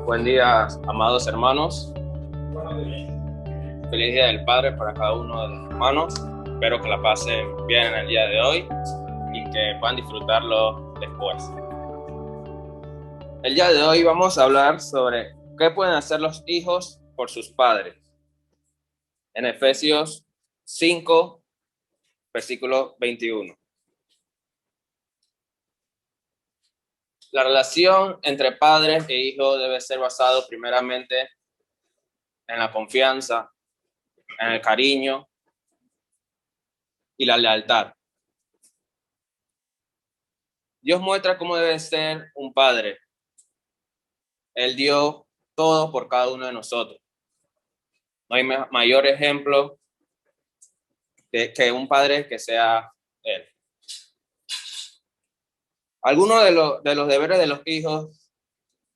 Buen día, amados hermanos. Feliz Día del Padre para cada uno de los hermanos. Espero que la pasen bien en el día de hoy y que puedan disfrutarlo después. El día de hoy vamos a hablar sobre qué pueden hacer los hijos por sus padres. En Efesios 5, versículo 21. La relación entre padres e hijos debe ser basada primeramente en la confianza, en el cariño y la lealtad. Dios muestra cómo debe ser un padre. Él dio todo por cada uno de nosotros. No hay mayor ejemplo que un padre que sea Él. Algunos de los deberes de los hijos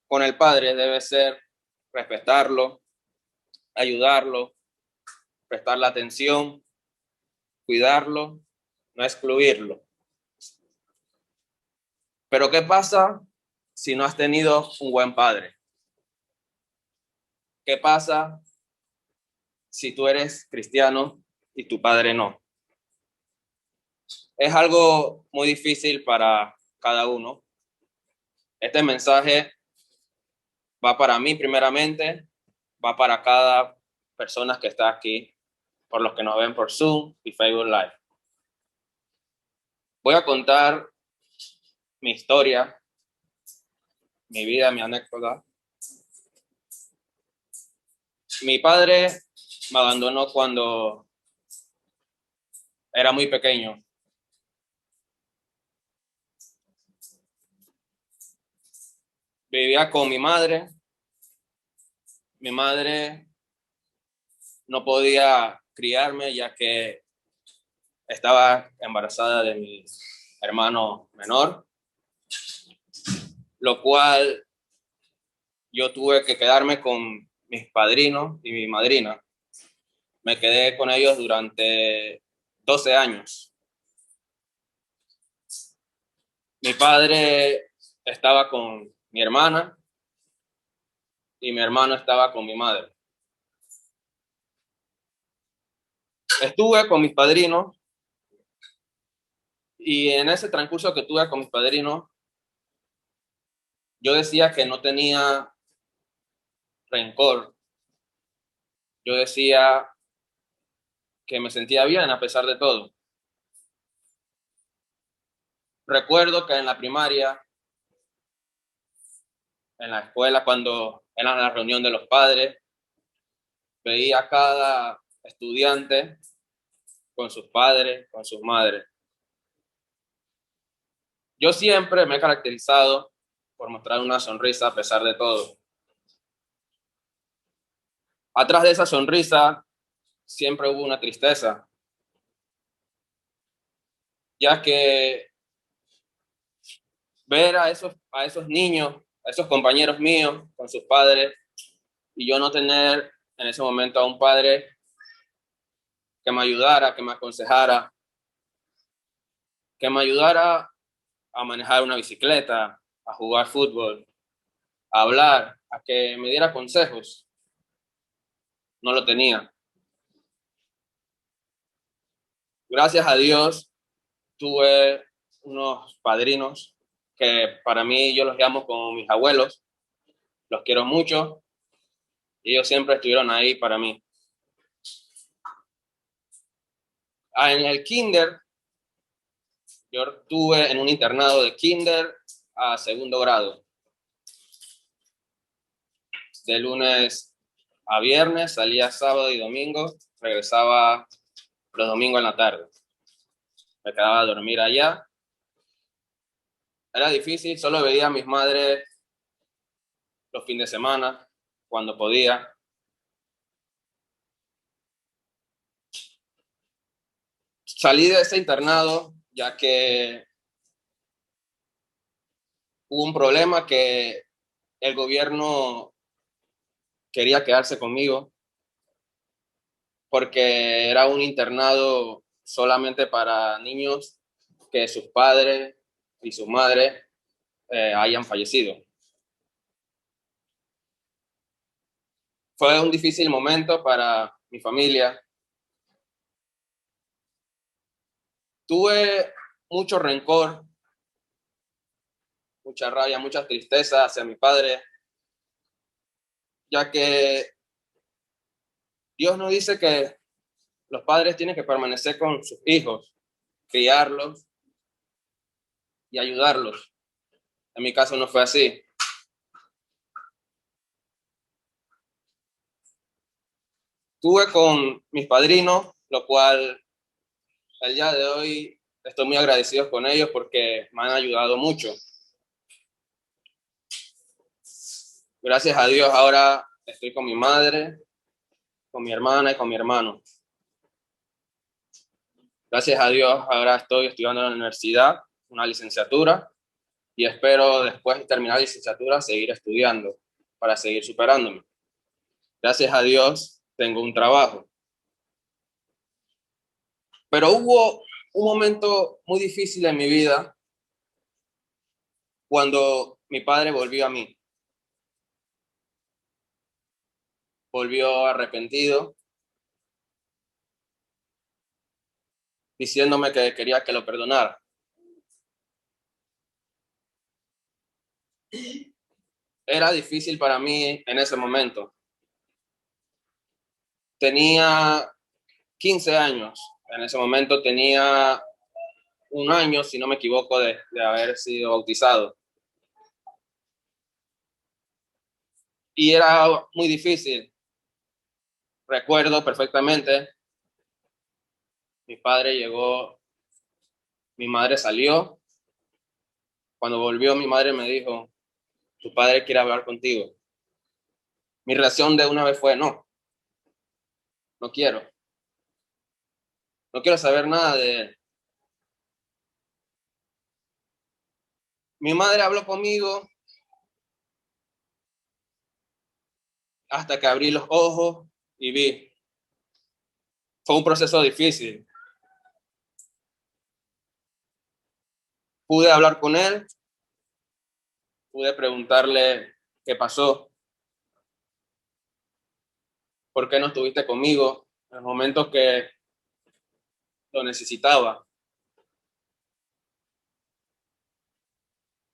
con el padre debe ser respetarlo, ayudarlo, prestarle atención, cuidarlo, no excluirlo. Pero ¿qué pasa si no has tenido un buen padre? ¿Qué pasa si tú eres cristiano y tu padre no? Es algo muy difícil para cada uno. Este mensaje va para mí primeramente, va para cada persona que está aquí, por los que nos ven por Zoom y Facebook Live. Voy a contar mi historia, mi vida, mi anécdota. Mi padre me abandonó cuando era muy pequeño. Vivía con mi madre. Mi madre no podía criarme ya que estaba embarazada de mi hermano menor, lo cual yo tuve que quedarme con mis padrinos y mi madrina. Me quedé con ellos durante 12 años. Mi padre estaba con mi hermana y mi hermano estaba con mi madre. Estuve con mis padrinos y en ese transcurso que tuve con mis padrinos, yo decía que no tenía rencor. Yo decía que me sentía bien a pesar de todo. Recuerdo que en la primaria, en la escuela, cuando era la reunión de los padres, veía a cada estudiante con sus padres, con sus madres. Yo siempre me he caracterizado por mostrar una sonrisa a pesar de todo. Atrás de esa sonrisa siempre hubo una tristeza, ya que ver a esos niños, a esos compañeros míos con sus padres, y yo no tener en ese momento a un padre que me ayudara, que me aconsejara, que me ayudara a manejar una bicicleta, a jugar fútbol, a hablar, a que me diera consejos. No lo tenía. Gracias a Dios tuve unos padrinos que para mí yo los llamo como mis abuelos. Los quiero mucho y ellos siempre estuvieron ahí para mí. En el kinder, yo estuve en un internado de kinder a segundo grado. De lunes a viernes, salía sábado y domingo, regresaba los domingos en la tarde. Me quedaba a dormir allá. Era difícil, solo veía a mis madres los fines de semana, cuando podía. Salí de ese internado ya que hubo un problema que el gobierno quería quedarse conmigo porque era un internado solamente para niños que sus padres y sus madres hayan fallecido. Fue un difícil momento para mi familia. Tuve mucho rencor, mucha rabia, mucha tristeza hacia mi padre, ya que Dios nos dice que los padres tienen que permanecer con sus hijos, criarlos y ayudarlos. En mi caso no fue así. Estuve con mis padrinos, lo cual el día de hoy estoy muy agradecido con ellos porque me han ayudado mucho. Gracias a Dios ahora estoy con mi madre, con mi hermana y con mi hermano. Gracias a Dios ahora estoy estudiando en la universidad, una licenciatura, y espero después de terminar la licenciatura seguir estudiando para seguir superándome. Gracias a Dios tengo un trabajo. Pero hubo un momento muy difícil en mi vida cuando mi padre volvió a mí. Volvió arrepentido, diciéndome que quería que lo perdonara. Era difícil para mí en ese momento. Tenía 15 años. En ese momento tenía un año, si no me equivoco, de haber sido bautizado. Y era muy difícil. Recuerdo perfectamente, mi padre llegó, mi madre salió. Cuando volvió, mi madre me dijo, tu padre quiere hablar contigo. Mi reacción de una vez fue, no, no quiero. No quiero saber nada de él. Mi madre habló conmigo hasta que abrí los ojos y vi. Fue un proceso difícil. Pude hablar con él, pude preguntarle qué pasó, por qué no estuviste conmigo en los momentos que lo necesitaba,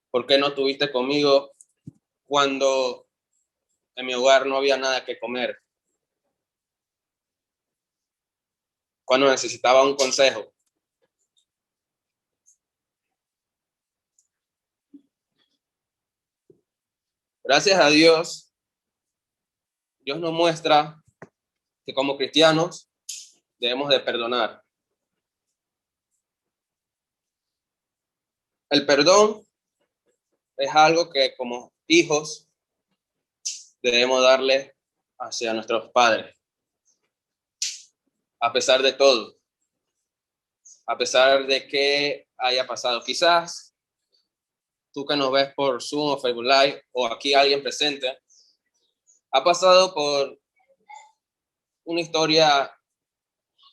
por qué no estuviste conmigo cuando en mi hogar no había nada que comer, cuando necesitaba un consejo. Gracias a Dios, Dios nos muestra que como cristianos debemos de perdonar. El perdón es algo que como hijos debemos darle hacia nuestros padres, a pesar de todo, a pesar de que haya pasado. Quizás tú que nos ves por Zoom o Facebook Live o aquí alguien presente, ha pasado por una historia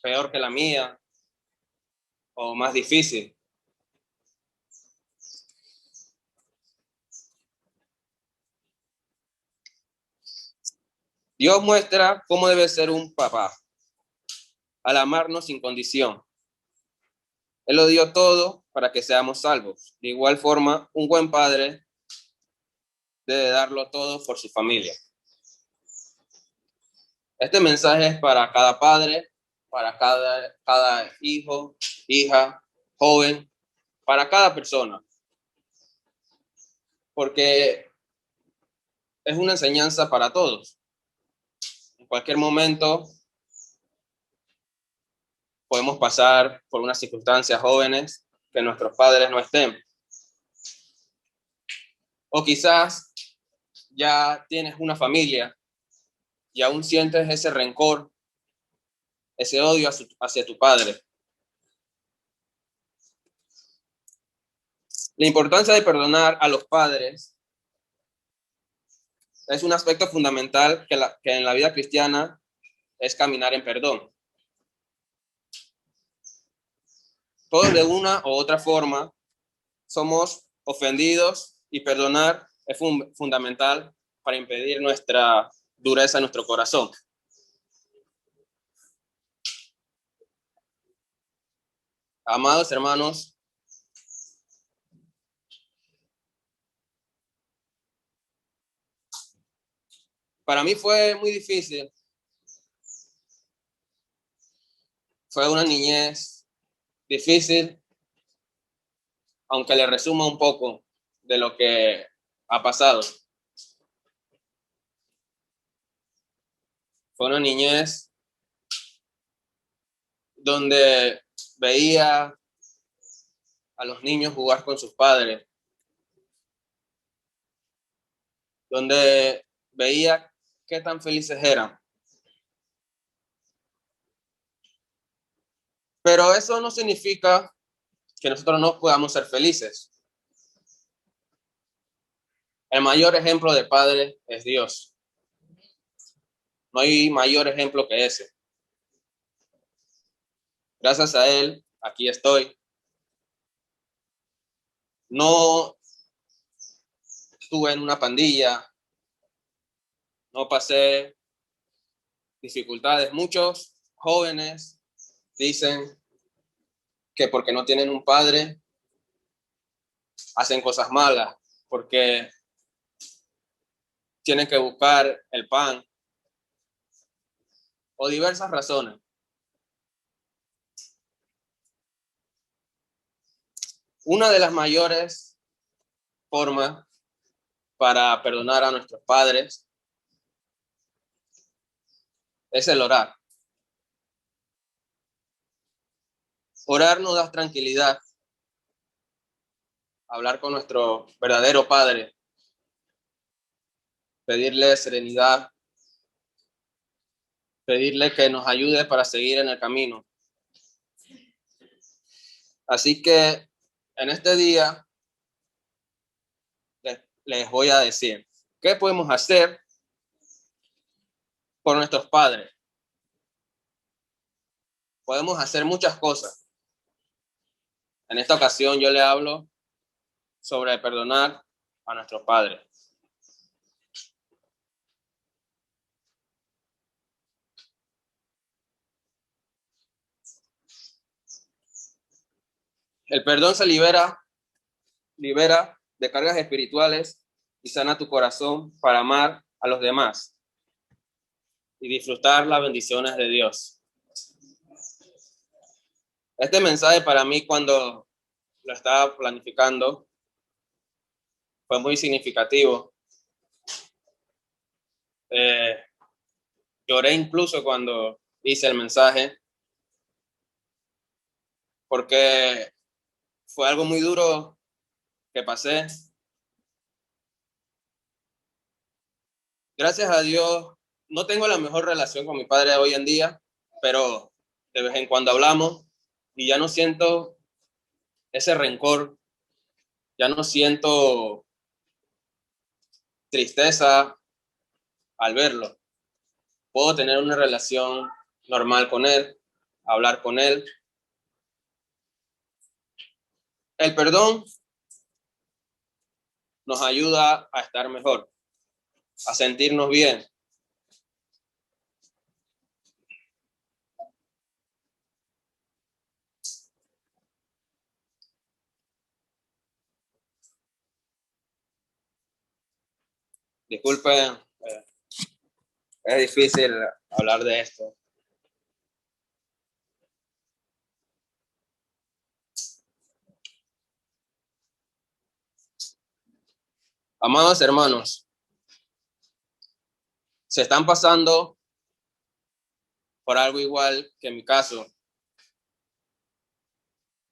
peor que la mía o más difícil. Dios muestra cómo debe ser un papá al amarnos sin condición. Él lo dio todo para que seamos salvos. De igual forma, un buen padre debe darlo todo por su familia. Este mensaje es para cada padre, para cada hijo, hija, joven, para cada persona. Porque es una enseñanza para todos. En cualquier momento podemos pasar por unas circunstancias jóvenes que nuestros padres no estén. O quizás ya tienes una familia y aún sientes ese rencor, ese odio hacia tu padre. La importancia de perdonar a los padres es un aspecto fundamental que en la vida cristiana es caminar en perdón. Todos de una u otra forma somos ofendidos y perdonar es fundamental para impedir nuestra dureza en nuestro corazón. Amados hermanos, para mí fue muy difícil. Fue una niñez difícil, aunque le resuma un poco de lo que ha pasado. Fue una niñez donde veía a los niños jugar con sus padres, donde veía qué tan felices eran. Pero eso no significa que nosotros no podamos ser felices. El mayor ejemplo de padre es Dios. No hay mayor ejemplo que ese. Gracias a Él, aquí estoy. No estuve en una pandilla, no pasé dificultades. Muchos jóvenes dicen que porque no tienen un padre, hacen cosas malas, porque tienen que buscar el pan, o diversas razones. Una de las mayores formas para perdonar a nuestros padres es el orar. Orar nos da tranquilidad. Hablar con nuestro verdadero Padre, pedirle serenidad, pedirle que nos ayude para seguir en el camino. Así que en este día les voy a decir, ¿qué podemos hacer por nuestros padres? Podemos hacer muchas cosas. En esta ocasión yo le hablo sobre perdonar a nuestros padres. El perdón se libera de cargas espirituales y sana tu corazón para amar a los demás y disfrutar las bendiciones de Dios. Este mensaje para mí, cuando lo estaba planificando, fue muy significativo. Lloré incluso cuando hice el mensaje, porque fue algo muy duro que pasé. Gracias a Dios, no tengo la mejor relación con mi padre hoy en día, pero de vez en cuando hablamos y ya no siento ese rencor, ya no siento tristeza al verlo. Puedo tener una relación normal con él, hablar con él. El perdón nos ayuda a estar mejor, a sentirnos bien. Disculpen, es difícil hablar de esto. Amados hermanos, se están pasando por algo igual que en mi caso.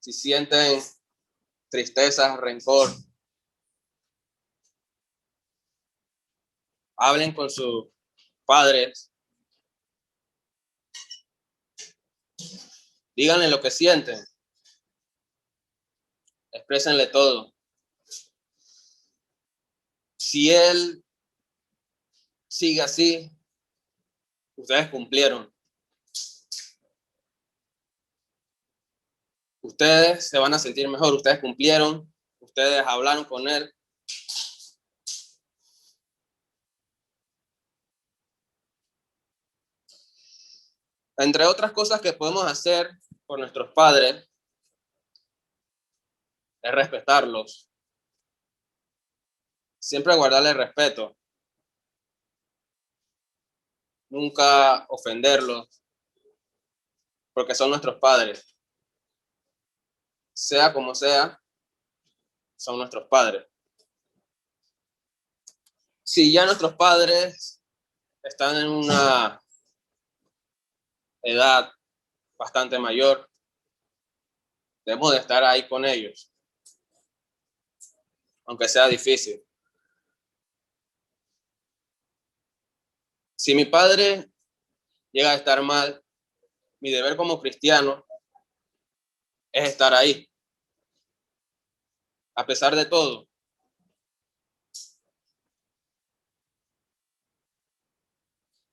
Si sienten tristeza, rencor, hablen con sus padres, díganle lo que sienten, exprésenle todo. Si él sigue así, ustedes cumplieron. Ustedes se van a sentir mejor, ustedes cumplieron, ustedes hablaron con él. Entre otras cosas que podemos hacer por nuestros padres es respetarlos. Siempre guardarles respeto. Nunca ofenderlos, porque son nuestros padres. Sea como sea, son nuestros padres. Si ya nuestros padres están en una edad bastante mayor, debemos de estar ahí con ellos, aunque sea difícil. Si mi padre llega a estar mal, mi deber como cristiano es estar ahí, a pesar de todo.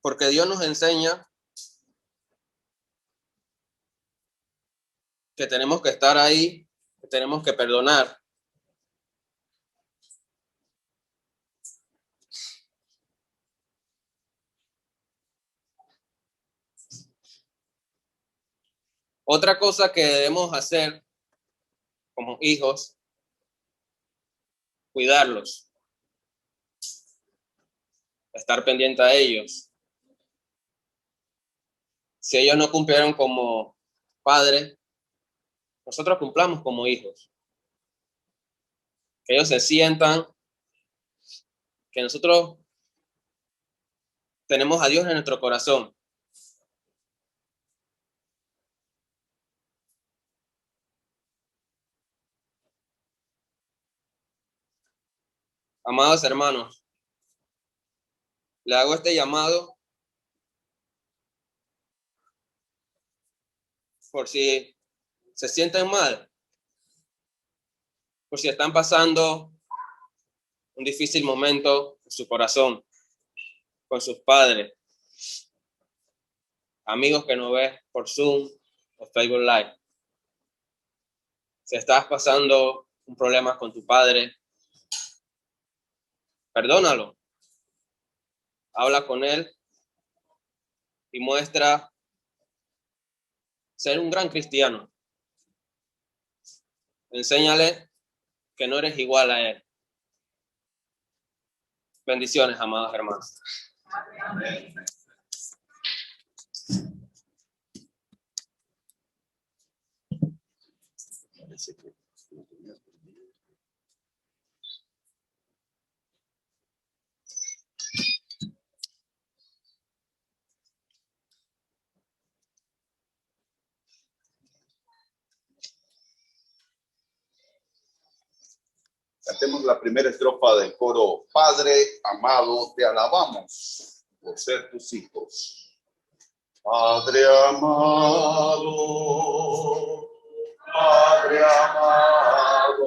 Porque Dios nos enseña que tenemos que estar ahí, que tenemos que perdonar. Otra cosa que debemos hacer como hijos, cuidarlos, estar pendiente a ellos. Si ellos no cumplieron como padres, nosotros cumplamos como hijos. Que ellos se sientan que nosotros tenemos a Dios en nuestro corazón. Amados hermanos, le hago este llamado por si se sienten mal, por si están pasando un difícil momento en su corazón, con sus padres, amigos que no ves por Zoom o Facebook Live. Si estás pasando un problema con tu padre, perdónalo, habla con él y muestra ser un gran cristiano. Enséñale que no eres igual a él. Bendiciones, amados hermanos. Amén. Cantemos la primera estrofa del coro. Padre amado, te alabamos por ser tus hijos. Padre amado, Padre amado,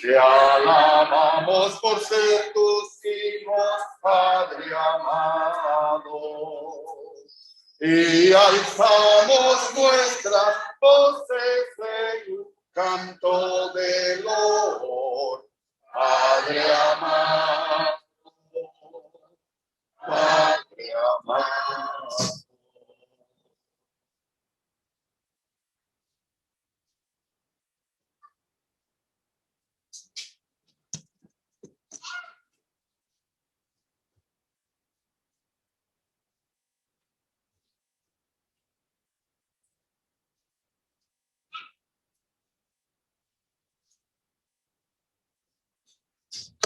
te alabamos por ser tus hijos, Padre amado. Y alzamos nuestras voces en un canto de loor, Padre amado, Padre amado.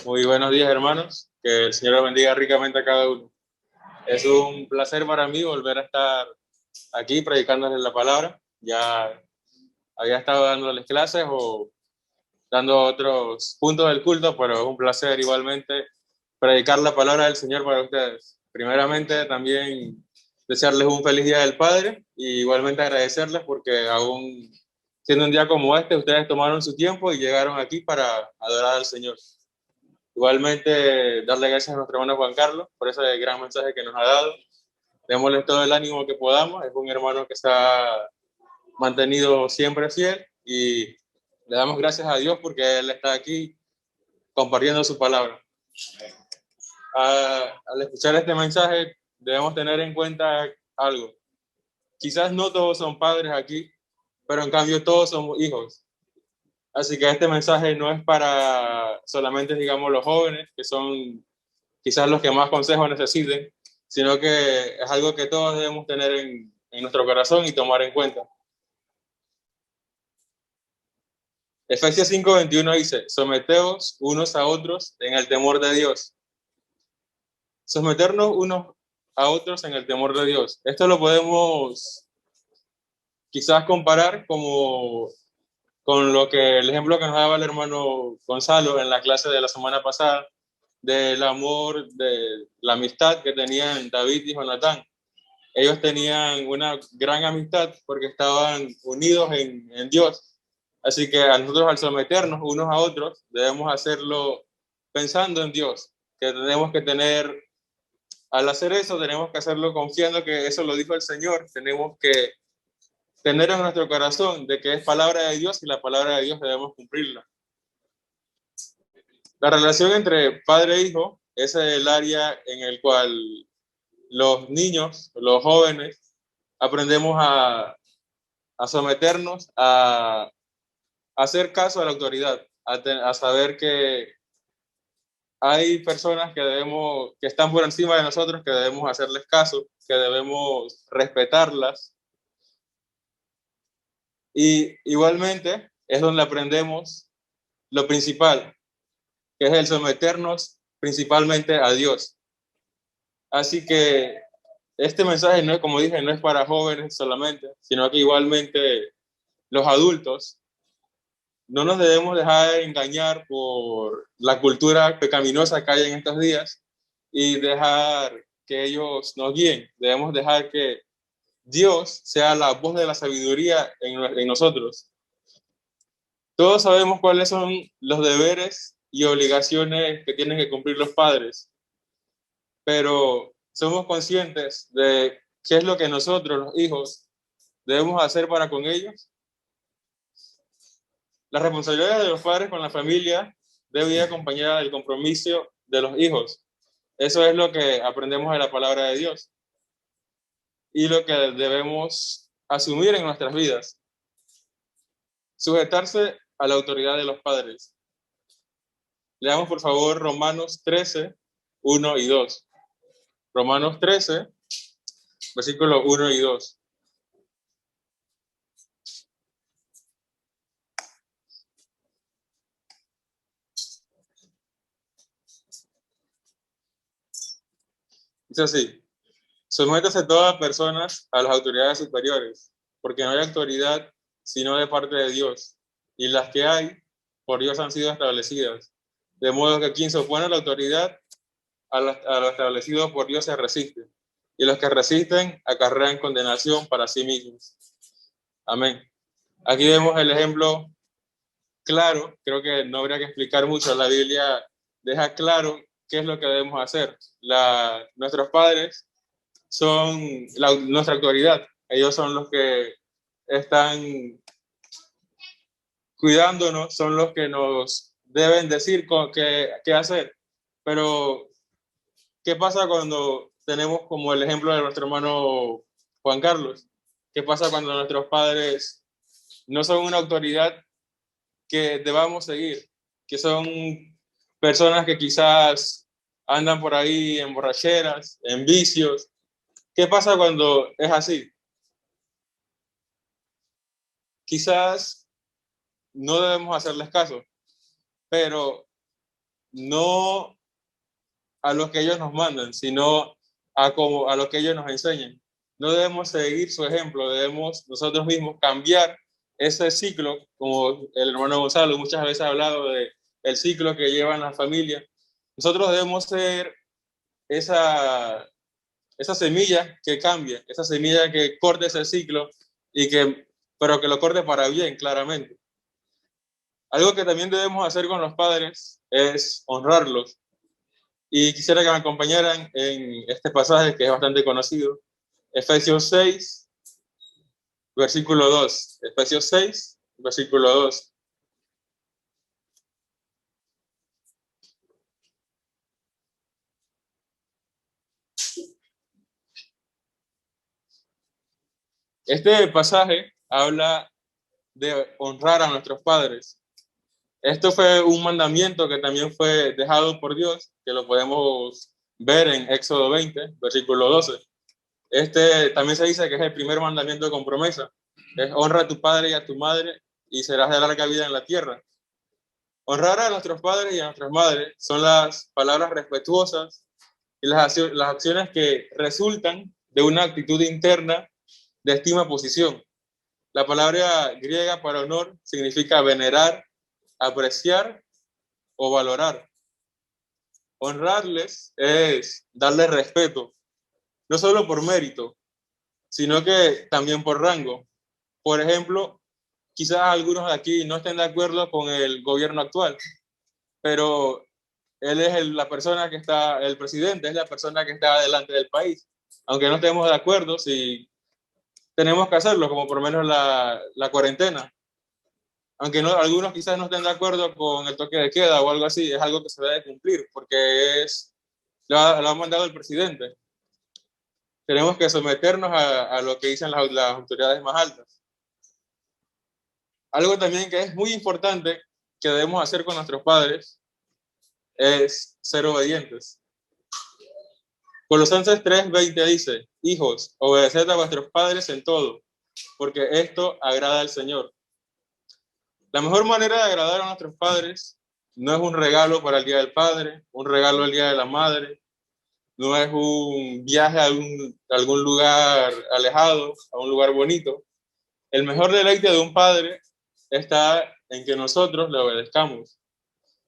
Muy buenos días, hermanos. Que el Señor los bendiga ricamente a cada uno. Es un placer para mí volver a estar aquí predicándoles la palabra. Ya había estado dándoles clases o dando otros puntos del culto, pero es un placer igualmente predicar la palabra del Señor para ustedes. Primeramente, también desearles un feliz Día del Padre y igualmente agradecerles porque aún siendo un día como este, ustedes tomaron su tiempo y llegaron aquí para adorar al Señor. Igualmente, darle gracias a nuestro hermano Juan Carlos por ese gran mensaje que nos ha dado. Démosle todo el ánimo que podamos. Es un hermano que se ha mantenido siempre fiel y le damos gracias a Dios porque Él está aquí compartiendo su palabra. Al escuchar este mensaje, debemos tener en cuenta algo. quizás no todos son padres aquí, pero en cambio todos somos hijos. Así que este mensaje no es para solamente, digamos, los jóvenes, que son quizás los que más consejos necesiten, sino que es algo que todos debemos tener en nuestro corazón y tomar en cuenta. Efesios 5:21 dice, someteos unos a otros en el temor de Dios. Someternos unos a otros en el temor de Dios. Esto lo podemos quizás comparar como con lo que el ejemplo que nos daba el hermano Gonzalo en la clase de la semana pasada, del amor, de la amistad que tenían David y Jonatán. Ellos tenían una gran amistad porque estaban unidos en Dios. Así que a nosotros al someternos unos a otros, debemos hacerlo pensando en Dios, que tenemos que tener, al hacer eso, tenemos que hacerlo confiando que eso lo dijo el Señor, tenemos que tener en nuestro corazón de que es palabra de Dios y la palabra de Dios debemos cumplirla. La relación entre padre e hijo es el área en el cual los niños, los jóvenes, aprendemos a someternos, a hacer caso a la autoridad, a saber que hay personas que están por encima de nosotros, que debemos hacerles caso, que debemos respetarlas. Y igualmente es donde aprendemos lo principal, que es el someternos principalmente a Dios. Así que este mensaje, no, como dije, no es para jóvenes solamente, sino que igualmente los adultos no nos debemos dejar engañar por la cultura pecaminosa que hay en estos días y dejar que ellos nos guíen. Debemos dejar que Dios sea la voz de la sabiduría en nosotros. Todos sabemos cuáles son los deberes y obligaciones que tienen que cumplir los padres, pero somos conscientes de qué es lo que nosotros, los hijos, debemos hacer para con ellos. La responsabilidad de los padres con la familia debe ir acompañada del compromiso de los hijos. Eso es lo que aprendemos de la palabra de Dios y lo que debemos asumir en nuestras vidas. Sujetarse a la autoridad de los padres. Leamos por favor Romanos 13, 1 y 2. Romanos 13, versículos 1 y 2. Dice así, sométase todas las personas a las autoridades superiores, porque no hay autoridad sino de parte de Dios, y las que hay, por Dios han sido establecidas. De modo que quien se opone a la autoridad, a lo establecido por Dios se resiste, y los que resisten acarrean condenación para sí mismos. Amén. Aquí vemos el ejemplo claro, creo que no habría que explicar mucho, la Biblia deja claro qué es lo que debemos hacer. Nuestros padres son nuestra autoridad, ellos son los que están cuidándonos, son los que nos deben decir qué hacer. Pero, ¿qué pasa cuando tenemos como el ejemplo de nuestro hermano Juan Carlos? ¿Qué pasa cuando nuestros padres no son una autoridad que debamos seguir, que son personas que quizás andan por ahí en borracheras, en vicios? ¿Qué pasa cuando es así? Quizás no debemos hacerles caso, pero no a lo que ellos nos mandan, sino a lo que ellos nos enseñan. No debemos seguir su ejemplo, debemos nosotros mismos cambiar ese ciclo, como el hermano Gonzalo muchas veces ha hablado de el ciclo que llevan las familias. Nosotros debemos ser esa, esa semilla que cambie, esa semilla que corte ese ciclo, pero que lo corte para bien, claramente. Algo que también debemos hacer con los padres es honrarlos. Y quisiera que me acompañaran en este pasaje que es bastante conocido, Efesios 6, versículo 2. Efesios 6, versículo 2. Este pasaje habla de honrar a nuestros padres. Esto fue un mandamiento que también fue dejado por Dios, que lo podemos ver en Éxodo 20, versículo 12. Este también se dice que es el primer mandamiento con promesa. Es honra a tu padre y a tu madre y serás de larga vida en la tierra. Honrar a nuestros padres y a nuestras madres son las palabras respetuosas y las acciones que resultan de una actitud interna de estima posición. La palabra griega para honor significa venerar, apreciar o valorar. Honrarles es darles respeto, no solo por mérito, sino que también por rango. Por ejemplo, quizás algunos de aquí no estén de acuerdo con el gobierno actual, pero él es la persona que está, el presidente es la persona que está delante del país. Aunque no estemos de acuerdo, si tenemos que hacerlo, como por lo menos la cuarentena. Aunque no, algunos quizás no estén de acuerdo con el toque de queda o algo así, es algo que se debe cumplir porque lo ha mandado el presidente. Tenemos que someternos a lo que dicen las autoridades más altas. Algo también que es muy importante que debemos hacer con nuestros padres es ser obedientes. Colosenses 3:20 dice: hijos, obedeced a vuestros padres en todo, porque esto agrada al Señor. La mejor manera de agradar a nuestros padres no es un regalo para el Día del Padre, un regalo el Día de la Madre, no es un viaje a algún lugar alejado, a un lugar bonito. El mejor deleite de un padre está en que nosotros le obedezcamos.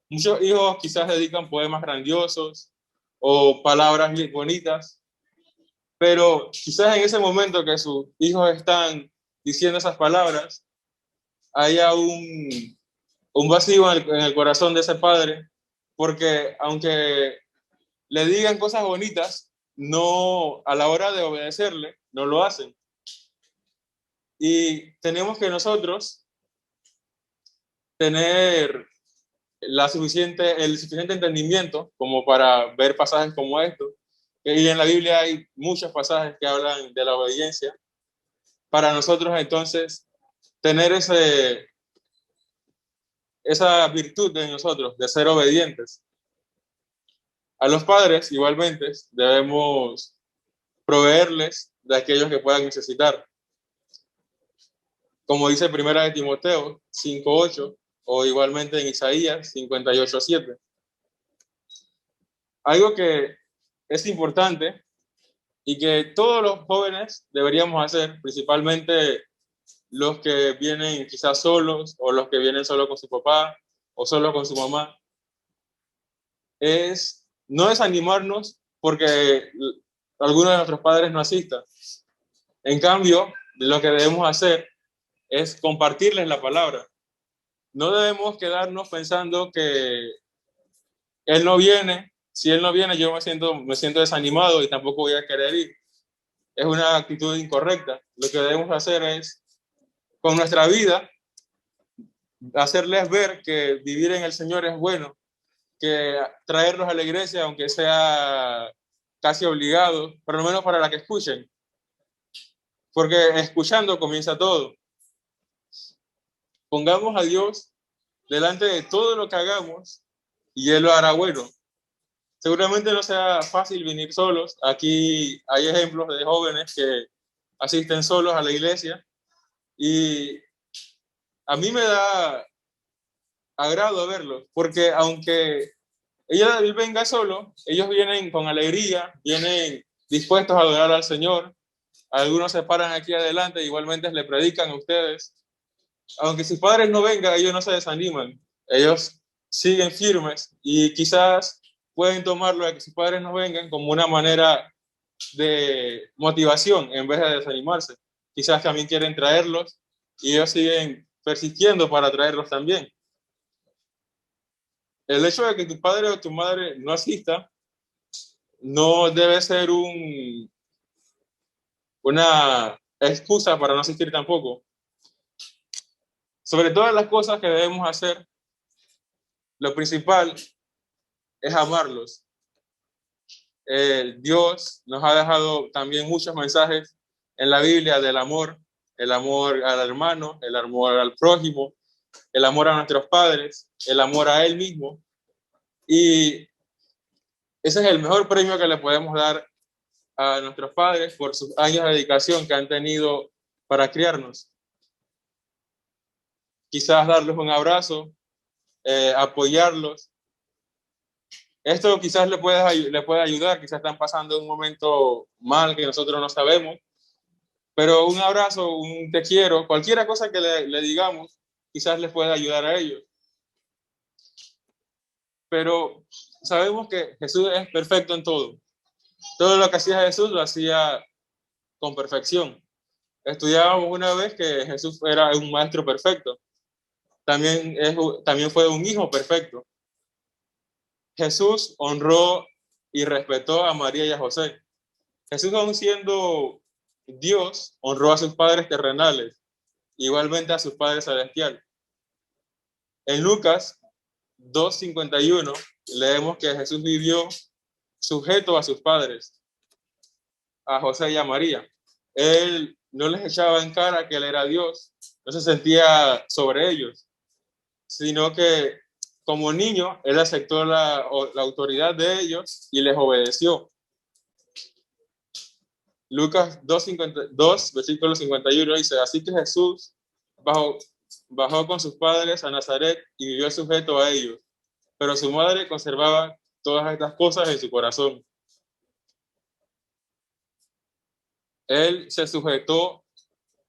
Muchos hijos quizás dedican poemas grandiosos o palabras bonitas, pero quizás en ese momento que sus hijos están diciendo esas palabras, haya un vacío en el corazón de ese padre, porque aunque le digan cosas bonitas, no, a la hora de obedecerle, no lo hacen. Y tenemos que nosotros tener el suficiente entendimiento como para ver pasajes como estos. Y en la Biblia hay muchos pasajes que hablan de la obediencia. Para nosotros entonces tener esa virtud de nosotros, de ser obedientes. A los padres igualmente debemos proveerles de aquellos que puedan necesitar. Como dice Primera de Timoteo 5:8 o igualmente en Isaías 58:7. Algo que es importante y que todos los jóvenes deberíamos hacer, principalmente los que vienen quizás solos o los que vienen solo con su papá o solo con su mamá, es no desanimarnos porque alguno de nuestros padres no asista. En cambio, lo que debemos hacer es compartirles la palabra. No debemos quedarnos pensando que él no viene. Si él no viene, yo me siento desanimado y tampoco voy a querer ir. Es una actitud incorrecta. Lo que debemos hacer es, con nuestra vida, hacerles ver que vivir en el Señor es bueno, que traerlos a la iglesia, aunque sea casi obligado, por lo menos para la que escuchen. Porque escuchando comienza todo. Pongamos a Dios delante de todo lo que hagamos y Él lo hará bueno. Seguramente no sea fácil venir solos. Aquí hay ejemplos de jóvenes que asisten solos a la iglesia y a mí me da agrado verlos, porque aunque él venga solo, ellos vienen con alegría, vienen dispuestos a adorar al Señor. Algunos se paran aquí adelante, igualmente le predican a ustedes. Aunque sus padres no vengan, ellos no se desaniman, ellos siguen firmes y quizás pueden tomarlo de que sus padres no vengan como una manera de motivación en vez de desanimarse. Quizás también quieren traerlos y ellos siguen persistiendo para traerlos también. El hecho de que tu padre o tu madre no asista no debe ser una excusa para no asistir tampoco. Sobre todas las cosas que debemos hacer, lo principal es amarlos. Dios nos ha dejado también muchos mensajes en la Biblia del amor el amor al hermano, el amor al prójimo, el amor a nuestros padres, el amor a Él mismo. Y ese es el mejor premio que le podemos dar a nuestros padres por sus años de dedicación que han tenido para criarnos. Quizás darles un abrazo, apoyarlos. Esto quizás le puede ayudar, quizás están pasando un momento mal que nosotros no sabemos, pero un abrazo, un te quiero, cualquier cosa que le digamos, quizás les pueda ayudar a ellos. Pero sabemos que Jesús es perfecto en todo. Todo lo que hacía Jesús lo hacía con perfección. Estudiábamos una vez que Jesús era un maestro perfecto. También fue un hijo perfecto. Jesús honró y respetó a María y a José. Jesús, aun siendo Dios, honró a sus padres terrenales, igualmente a sus padres celestiales. En Lucas 2:51 leemos que Jesús vivió sujeto a sus padres, a José y a María. Él no les echaba en cara que él era Dios, no se sentía sobre ellos, sino que como niño él aceptó la autoridad de ellos y les obedeció. Lucas 2, versículo 51 dice: así que Jesús bajó con sus padres a Nazaret y vivió sujeto a ellos, pero su madre conservaba todas estas cosas en su corazón. Él se sujetó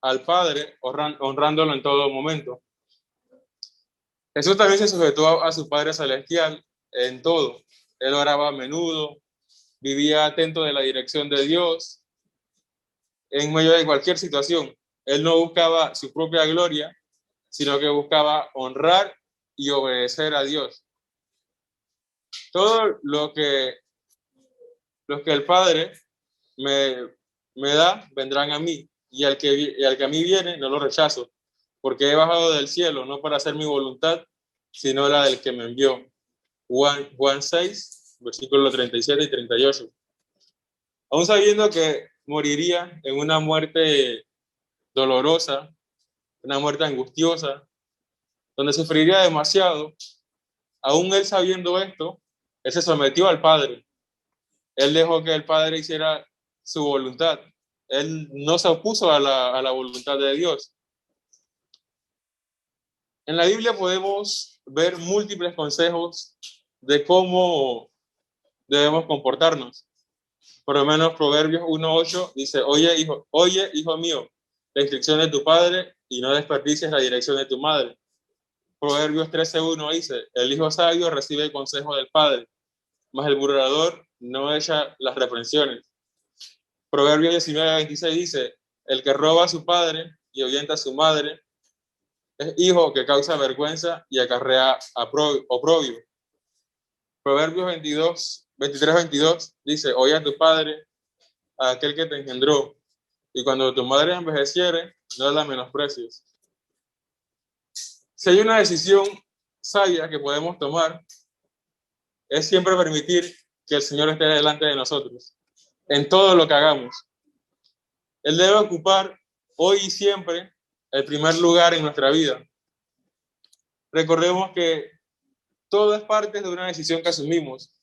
al Padre, honrándolo en todo momento. Jesús también se sujetó a su Padre Celestial en todo. Él oraba a menudo, vivía atento de la dirección de Dios en medio de cualquier situación. Él no buscaba su propia gloria, sino que buscaba honrar y obedecer a Dios. Todo lo que el Padre me da, vendrán a mí, y al que a mí viene, no lo rechazo, porque he bajado del cielo, no para hacer mi voluntad, sino la del que me envió. Juan 6, versículos 37 y 38. Aún sabiendo que moriría en una muerte dolorosa, una muerte angustiosa, donde sufriría demasiado, aún él sabiendo esto, él se sometió al Padre. Él dejó que el Padre hiciera su voluntad. Él no se opuso a la voluntad de Dios. En la Biblia podemos ver múltiples consejos de cómo debemos comportarnos. Por lo menos Proverbios 1:8 dice: oye, hijo mío, la instrucción de tu padre y no desperdicies la dirección de tu madre. Proverbios 13:1 dice: el hijo sabio recibe el consejo del padre, mas el burlador no echa las reprensiones. Proverbios 19:26 dice: el que roba a su padre y ahuyenta a su madre es hijo que causa vergüenza y acarrea oprobio. Proverbios 23:22 dice: oye a tu padre, a aquel que te engendró, y cuando tu madre envejeciere, no la menosprecies. Si hay una decisión sabia que podemos tomar, es siempre permitir que el Señor esté delante de nosotros, en todo lo que hagamos. Él debe ocupar hoy y siempre el primer lugar en nuestra vida. Recordemos que todo es parte de una decisión que asumimos.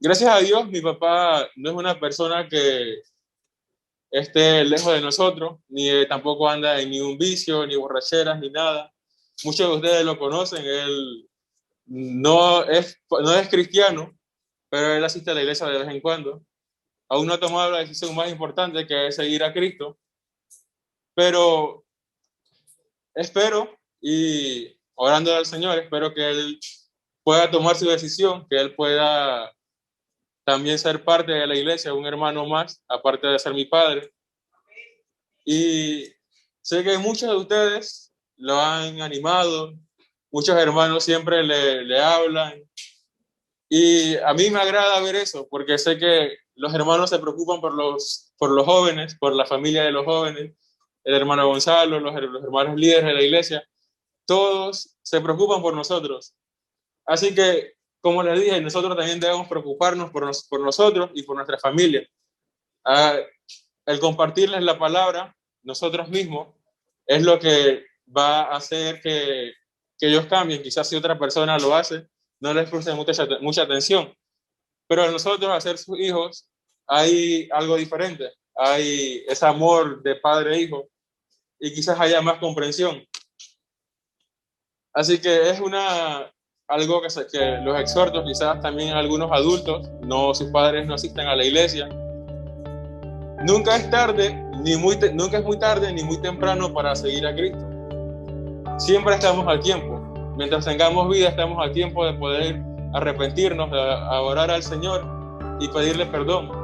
Gracias a Dios, mi papá no es una persona que esté lejos de nosotros, ni tampoco anda en ningún vicio, ni borracheras, ni nada. Muchos de ustedes lo conocen. Él no es cristiano, pero él asiste a la iglesia de vez en cuando. Aún no ha tomado la decisión más importante, que es seguir a Cristo. Pero espero, y orando al Señor, espero que él pueda tomar su decisión, que él pueda también ser parte de la iglesia, un hermano más, aparte de ser mi padre. Y sé que muchos de ustedes lo han animado, muchos hermanos siempre le hablan. Y a mí me agrada ver eso, porque sé que los hermanos se preocupan por los jóvenes, por la familia de los jóvenes, el hermano Gonzalo, los hermanos líderes de la iglesia, todos se preocupan por nosotros. Así que, como les dije, nosotros también debemos preocuparnos por nosotros y por nuestra familia. el compartirles la palabra nosotros mismos es lo que va a hacer que ellos cambien. Quizás si otra persona lo hace, no les preste mucha atención. Pero a nosotros, a ser sus hijos, hay algo diferente. Hay ese amor de padre e hijo y quizás haya más comprensión. Así que es algo que los exhorto, quizás también a algunos adultos, sus padres no asisten a la iglesia. Nunca es tarde, nunca es muy tarde ni muy temprano para seguir a Cristo. Siempre estamos al tiempo. Mientras tengamos vida, estamos al tiempo de poder arrepentirnos, de orar al Señor y pedirle perdón.